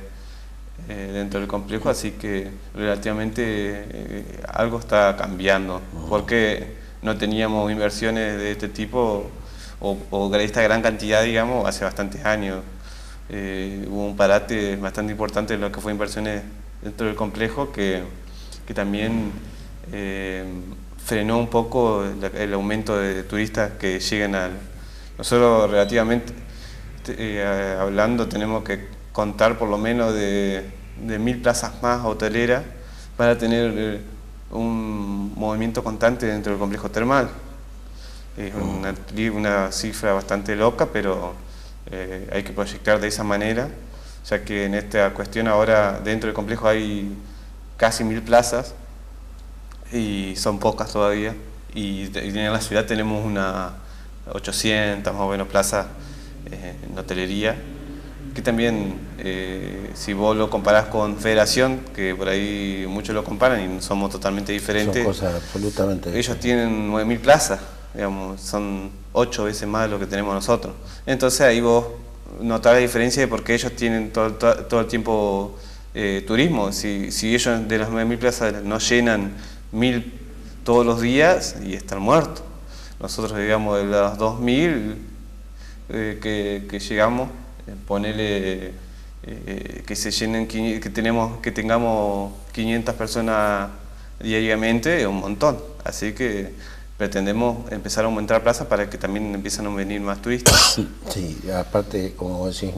dentro del complejo, así que relativamente algo está cambiando, porque no teníamos inversiones de este tipo o de esta gran cantidad, digamos, hace bastantes años. Hubo un parate bastante importante en lo que fue inversiones dentro del complejo que también frenó un poco el aumento de turistas que llegan Nosotros relativamente hablando tenemos que contar por lo menos de 1000 plazas más hoteleras para tener un movimiento constante dentro del complejo termal. Es una cifra bastante loca, pero hay que proyectar de esa manera, ya que en esta cuestión ahora dentro del complejo hay casi 1000 plazas y son pocas todavía, y en la ciudad tenemos unas 800 más o menos plazas en hotelería, que también si vos lo comparás con Federación, que por ahí muchos lo comparan y somos totalmente diferentes. Son cosas absolutamente diferentes. Ellos tienen 9000 plazas, digamos, son 8 veces más de lo que tenemos nosotros. Entonces ahí vos notás la diferencia de por qué ellos tienen todo el tiempo turismo. Si ellos de las 9000 plazas no llenan 1000 todos los días, y están muertos. Nosotros, digamos, de las 2000 que llegamos, ponele que se llenen, que tengamos 500 personas diariamente, es un montón. Así que pretendemos empezar a aumentar plazas para que también empiecen a venir más turistas. Sí, aparte, como vos decís,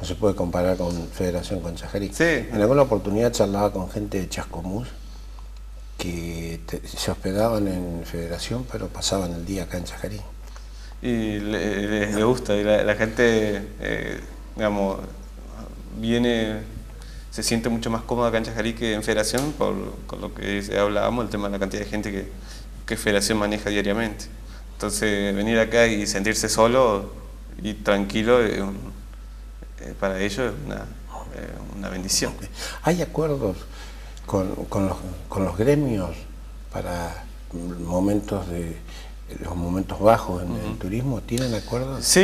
no se puede comparar con Federación, con Chajarí. Sí. En alguna oportunidad charlaba con gente de Chascomús que se hospedaban en Federación, pero pasaban el día acá en Chajarí. Y le gusta, y la gente, digamos, se siente mucho más cómoda acá en Chajarí que en Federación, con lo que hablábamos, el tema de la cantidad de gente que Federación maneja diariamente. Entonces, venir acá y sentirse solo y tranquilo, para ellos es una bendición. ¿Hay acuerdos con los gremios para momentos los momentos bajos en el turismo? ¿Tienen acuerdos? Sí,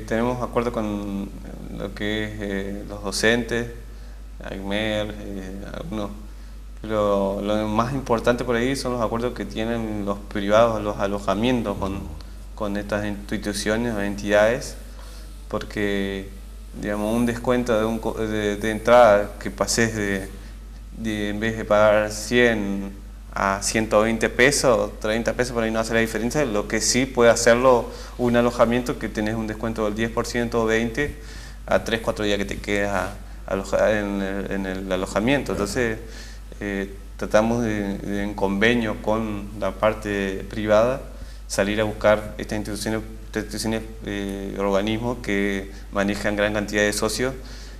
tenemos acuerdo con lo que es los docentes, AICMER, algunos. Pero lo más importante por ahí son los acuerdos que tienen los privados, los alojamientos con estas instituciones o entidades, porque digamos, un descuento de entrada que pases de en vez de pagar 100 a 120 pesos, 30 pesos, por ahí no hace la diferencia. Lo que sí puede hacerlo un alojamiento que tenés un descuento del 10% o 20% a 3-4 días que te quedas en el alojamiento. Entonces tratamos de en convenio con la parte privada salir a buscar estas instituciones, organismos que manejan gran cantidad de socios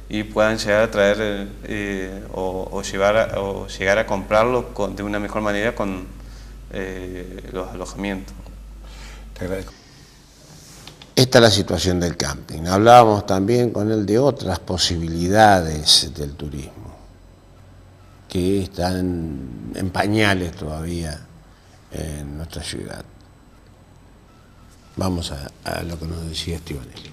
y puedan llegar a traer o llegar a comprarlo de una mejor manera con los alojamientos. Te agradezco. Esta es la situación del camping. Hablábamos también con él de otras posibilidades del turismo que están en pañales todavía en nuestra ciudad. Vamos a lo que nos decía Estibanelli.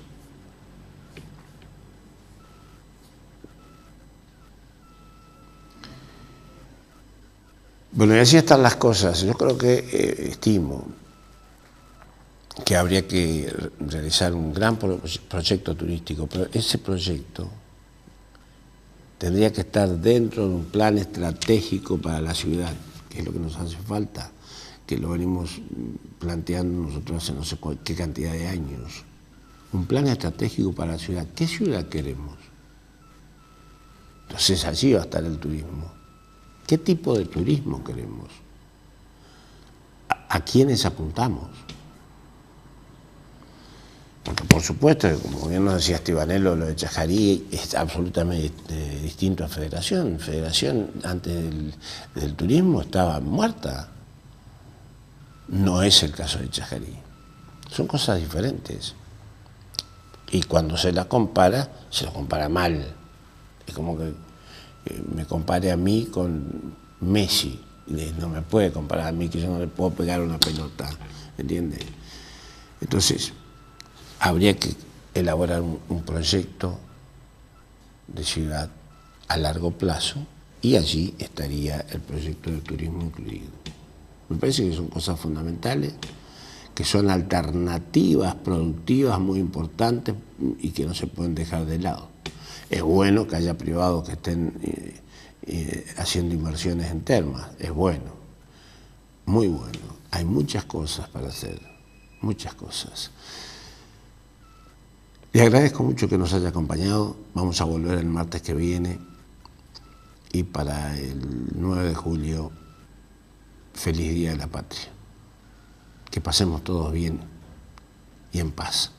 Bueno, y así están las cosas. Yo creo que estimo que habría que realizar un gran proyecto turístico, pero ese proyecto tendría que estar dentro de un plan estratégico para la ciudad, que es lo que nos hace falta, que lo venimos planteando nosotros hace no sé qué cantidad de años. Un plan estratégico para la ciudad. ¿Qué ciudad queremos? Entonces allí va a estar el turismo. ¿Qué tipo de turismo queremos? ¿A quiénes apuntamos? Porque por supuesto, como bien nos decía Estibanelli, lo de Chajarí es absolutamente distinto a Federación. Federación antes del turismo estaba muerta. No es el caso de Chajarí. Son cosas diferentes. Y cuando se la compara, se lo compara mal. Es como que me compare a mí con Messi. No me puede comparar a mí, que yo no le puedo pegar una pelota. ¿Entiendes? Entonces, habría que elaborar un proyecto de ciudad a largo plazo y allí estaría el proyecto de turismo incluido. Me parece que son cosas fundamentales, que son alternativas productivas muy importantes y que no se pueden dejar de lado. Es bueno que haya privados que estén haciendo inversiones en termas, es bueno, muy bueno. Hay muchas cosas para hacer, muchas cosas. Le agradezco mucho que nos haya acompañado. Vamos a volver el martes que viene y para el 9 de julio, feliz Día de la Patria. Que pasemos todos bien y en paz.